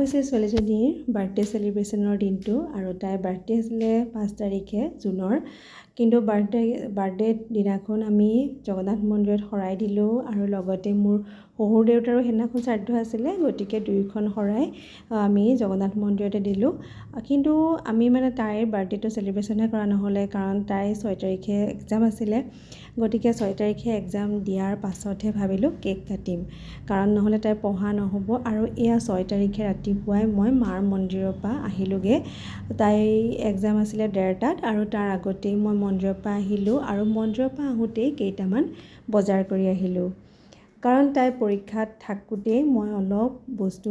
হৈছে ছোৱালীজনীৰ বাৰ্থডে চেলিব্ৰেশ্যনৰ দিনটো আৰু তাইৰ বাৰ্থডে আছিলে 5 তাৰিখে জুনৰ। কিন্তু বাৰ্থডে দিনাখন আমি জগন্নাথ মন্দিৰত শৰাই দিলোঁ আৰু লগতে মোৰ শহুৰ দেউতাৰো সেইদিনাখন শ্ৰাদ্ধ আছিলে, গতিকে দুয়োখন শৰাই আমি জগন্নাথ মন্দিৰতে দিলোঁ। কিন্তু আমি মানে তাইৰ বাৰ্থডেটো চেলিব্ৰেশ্যনহে কৰা নহ'লে, কাৰণ তাই 6 তাৰিখে এক্সাম আছিলে। গতিকে 6 তাৰিখে এক্সাম দিয়াৰ পাছতহে ভাবিলোঁ কেক কাটিম, কাৰণ নহ'লে তাইৰ পঢ়া নহ'ব। আৰু এয়া 6 তাৰিখে ৰাতিপুৱাই মই মাৰ মন্দিৰৰ পৰা আহিলোঁগৈ। তাই এক্সাম আছিলে 1:30টাত আৰু তাৰ আগতেই মই মন্দিৰৰ পৰা আহিলোঁ আৰু মন্দিৰৰ পৰা আহোঁতেই কেইটামান বজাৰ কৰি আহিলোঁ, কাৰণ তাই পৰীক্ষাত থাকোঁতেই মই অলপ বস্তু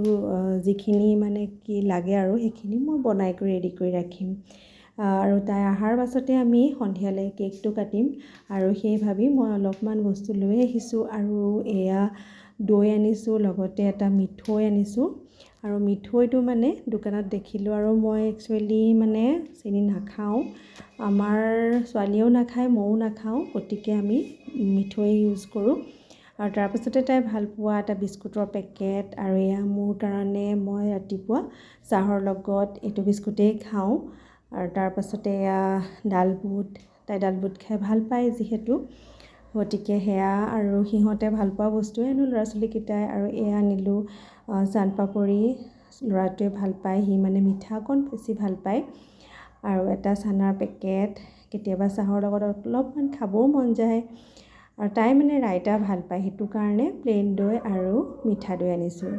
যিখিনি মানে কি লাগে আৰু সেইখিনি মই বনাই কৰি ৰেডি কৰি ৰাখিম। আৰু তাই অহাৰ পাছতে আমি সন্ধিয়ালৈ কেকটো কাটিম আৰু সেই ভাবি মই অলপমান বস্তু লৈ আহিছোঁ। আৰু এয়া দৈ আনিছোঁ, লগতে এটা মিঠৈ আনিছোঁ। আৰু মিঠৈটো মানে দোকানত দেখিলোঁ আৰু মই একচুৱেলি মানে চেনি নাখাওঁ, আমাৰ ছোৱালীয়েও নাখায়, ময়ো নাখাওঁ, গতিকে আমি মিঠৈ ইউজ কৰোঁ। আৰু তাৰপাছতে তাই ভাল পোৱা এটা বিস্কুটৰ পেকেট, আৰু এয়া মোৰ কাৰণে মই ৰাতিপুৱা চাহৰ লগত এইটো বিস্কুটেই খাওঁ। আৰু তাৰপাছতে এয়া ডাল বুট, তাই ডাল বুট খাই ভাল পায় যিহেতু, গতিকে সেয়া আৰু সিহঁতে ভাল পোৱা বস্তুৱে আনো ল'ৰা ছোৱালীকেইটাই। আৰু এয়া আনিলোঁ চানপাপৰি, ল'ৰাটোৱে ভাল পায়, সি মানে মিঠা অকণ বেছি ভাল পায়। আৰু এটা চানাৰ পেকেট, কেতিয়াবা চাহৰ লগত অলপমান খাবও মন যায়। আৰু তাই মানে ৰাইতা ভাল পায়, সেইটো কাৰণে প্লেইন দৈ আৰু মিঠা দৈ আনিছোঁ।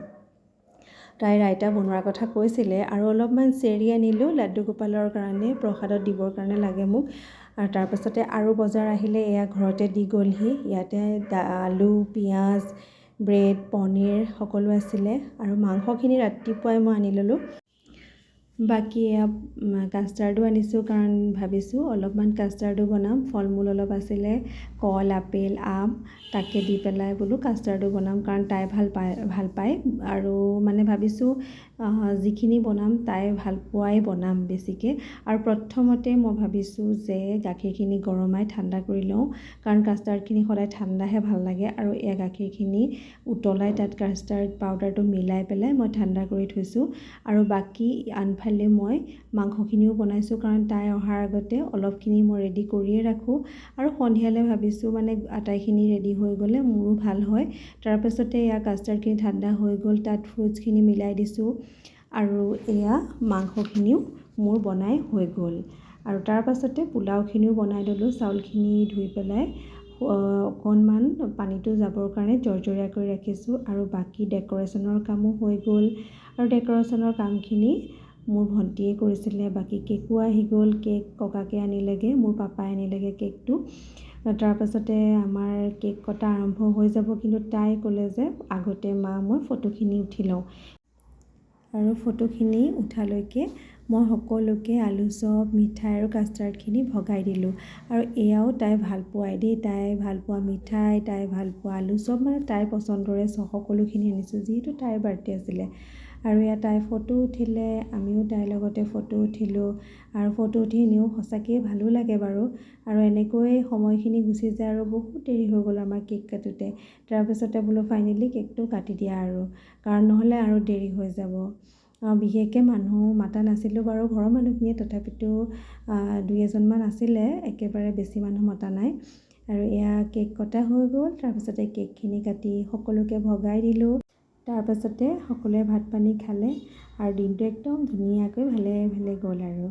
তাই ৰাইতা বনোৱাৰ কথা কৈছিলে। আৰু অলপমান চেৰি আনিলোঁ লাড্ডু গোপালৰ কাৰণে, প্ৰসাদত দিবৰ কাৰণে লাগে মোক। আৰু তাৰপাছতে আৰু বজাৰ আহিলে, এয়া ঘৰতে দি গ'লহি। ইয়াতে আলু, পিঁয়াজ, ব্ৰেড, পনীৰ সকলো আছিলে। আৰু মাংসখিনি ৰাতিপুৱাই মই আনি ল'লোঁ। বাকী এয়া কাষ্টাৰ্ডো আনিছোঁ, কাৰণ ভাবিছোঁ অলপমান কাষ্টাৰ্ডো বনাম। ফল মূল অলপ আছিলে, কল, আপেল, আম, তাকে দি পেলাই বোলো কাষ্টাৰ্ডো বনাম, কাৰণ তাই ভাল পায়। আৰু মানে ভাবিছোঁ যিখিনি বনাম তাই ভাল পোৱাই বনাম বেছিকৈ। আৰু প্ৰথমতে মই ভাবিছোঁ যে গাখীৰখিনি গৰমাই ঠাণ্ডা কৰি লওঁ, কাৰণ কাষ্টাৰ্ডখিনি সদায় ঠাণ্ডাহে ভাল লাগে। আৰু এয়া গাখীৰখিনি উতলাই তাত কাষ্টাৰ্ড পাউডাৰটো মিলাই পেলাই মই ঠাণ্ডা কৰি থৈছোঁ। আৰু বাকী আনফালে মই মাংসখিনিও বনাইছোঁ, কাৰণ তাই অহাৰ আগতে অলপখিনি মই ৰেডি কৰিয়ে ৰাখোঁ। আৰু সন্ধিয়ালৈ ভাবিছোঁ মানে আটাইখিনি ৰেডি হৈ গ'লে মোৰো ভাল হয়। তাৰপাছতে এয়া কাষ্টাৰ্ডখিনি ঠাণ্ডা হৈ গ'ল, তাত ফ্ৰুটছখিনি মিলাই দিছোঁ। আৰু এয়া মাংসখিনিও মোৰ বনাই হৈ গ'ল। আৰু তাৰপাছতে পোলাওখিনিও বনাই ল'লোঁ। চাউলখিনি ধুই পেলাই অকণমান পানীটো যাবৰ কাৰণে জৰজৰীয়া কৰি ৰাখিছোঁ। আৰু বাকী ডেক'ৰেশ্যনৰ কামো হৈ গ'ল। আৰু ডেক'ৰেশ্যনৰ কামখিনি মোৰ ভণ্টিয়ে কৰিছিলে। বাকী কেকো আহি গ'ল, কেক ককাকে আনিলেগৈ, মোৰ পাপাই আনিলেগৈ কেকটো। তাৰপাছতে আমাৰ কেক কটা আৰম্ভ হৈ যাব, কিন্তু তাই ক'লে যে আগতে মা মই ফটোখিনি উঠি লওঁ। আৰু ফটোখিনি উঠালৈকে মই সকলোকে আলু চপ, মিঠাই আৰু কাষ্টাৰ্ডখিনি ভগাই দিলোঁ। আৰু এয়াও তাই ভাল পোৱাই দেই, তাই ভাল পোৱা মিঠাই, তাই ভাল পোৱা আলু চপ, মানে তাইৰ পচন্দৰে সকলোখিনি আনিছোঁ, যিহেতু তাইৰ বাৰ্থডে আছিলে। আৰু এয়া তাই ফটো উঠিলে, আমিও তাইৰ লগতে ফটো উঠিলোঁ। আৰু ফটো উঠি এনেও সঁচাকৈয়ে ভালো লাগে বাৰু। আৰু এনেকৈ সময়খিনি গুচি যায় আৰু বহুত দেৰি হৈ গ'ল আমাৰ কেক কাটোতে। তাৰপিছতে বোলো ফাইনেলি কেকটো কাটি দিয়া আৰু, কাৰণ নহ'লে আৰু দেৰি হৈ যাব। বিশেষকৈ মানুহ মাতা নাছিলোঁ বাৰু ঘৰৰ মানুহখিনিয়ে, তথাপিতো 2-এজনমান আছিলে, একেবাৰে বেছি মানুহ মতা নাই। আৰু এয়া কেক কটা হৈ গ'ল। তাৰপিছতে কেকখিনি কাটি সকলোকে ভগাই দিলোঁ। তাৰপাছতে সকলোৱে ভাত পানী খালে আৰু দিনটো একদম ধুনীয়াকৈ ভালে ভালে গ'ল আৰু।